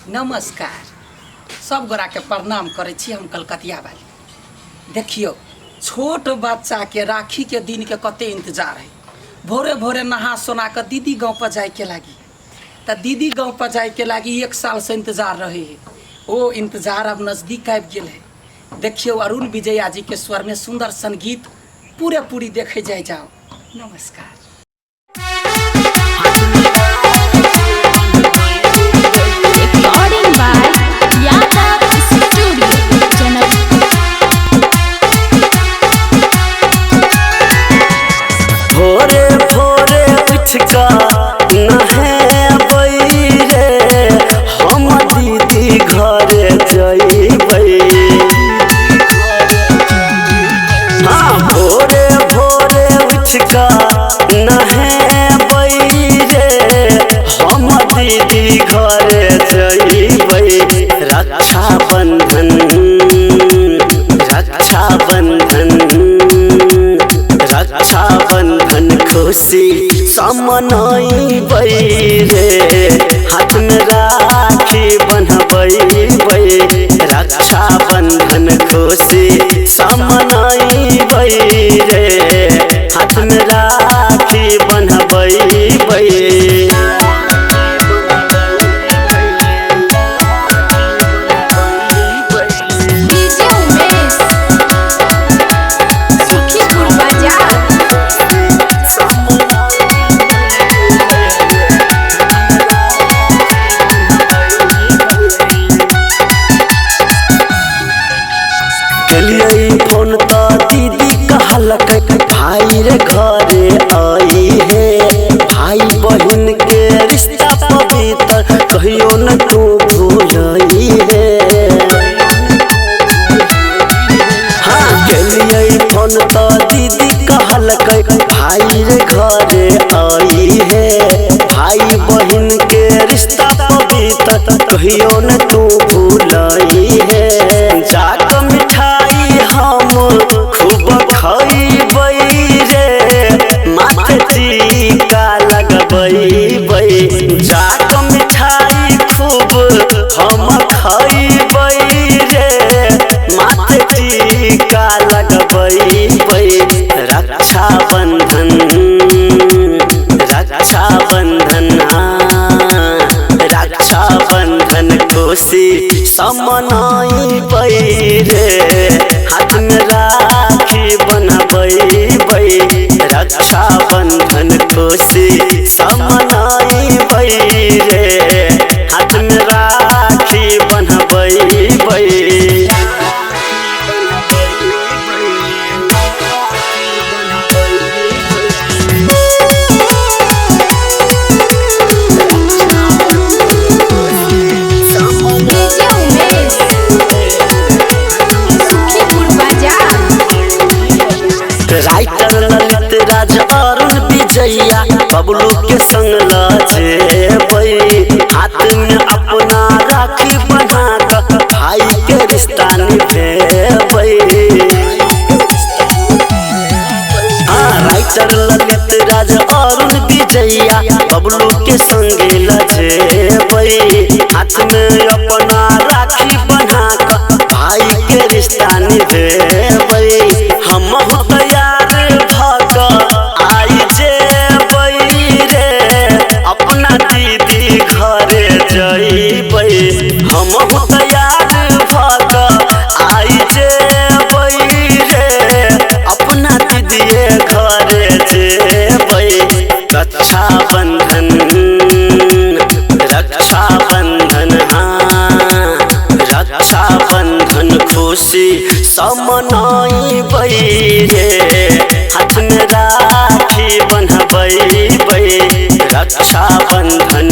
नमस्कार। सब गोरा के प्रणाम करे छी हम कलकतिया वाली। देखियो छोट बच्चा के राखी के दिन के कते इंतजार है। भोरे भोरे नहा सोना के दीदी गाँव पर जाए के लागी त दीदी गाँव पर जाए के लागी 1 साल से इंतजार रहे है। वो इंतजार अब नजदीक आबि गेल है। देखियो अरुण विजया जी के स्वर में सुंदर संगीत पूरी देखे जाओ। नमस्कार। भोरे भोरे उठका नहाबै रे हम दीदी घरे जइबै। हाँ भोरे भोरे उठका नहाबै रे हम दीदी घरे जइबै। रक्षाबंधन रक्षाबंधन खुशी समनइबै रे हाथ में राखी बन्हबै। रक्षाबंधन खुशी समनइबै रे हाथ में राखी बन्हबै। फोन तो दीदी कहलक भाई रे घरे आई है। भाई बहन के रिश्ता पवित्र कहियो न तू भूलई है। हाँ गेलिए फोन तो दीदी कहलक भाई रे घरे आई है। भाई बहन के रिश्ता पवित्र कहियो न तू भूलई है। जाक मिठाई हम खूब खइबै रे माथे टीका लगबै। जाक मिठाई खूब हम खइबै रे माथे टीका लगबै। रक्षाबंधन रक्षाबंधन खुशी समनइबै रे हाथ में राखी बन्हबै। रक्षाबंधन खुशी समनइबै रे हाथ में राखी बन्हबै। राइटर ललित राज अरुण विजया बबलू के संग लजेबै। हाथ में अपना राखी बना कर भाई के रिश्ता निभेबै। राइटर ललित राज अरुण विजया बबलू के संग लजेबै। हाथ में अपना राखी बना कर भाई के रिश्ता निभेबै। हम तैयार भक आई जेबै रे अपना दीदी घरे जइबै। हम तैयार भक आई जेबै रे अपना दीदी घरे जेबै। रक्षाबंधन रक्षाबंधन खुशी समनइबै रे हाथ में राखी बन्हबै। रक्षाबंधन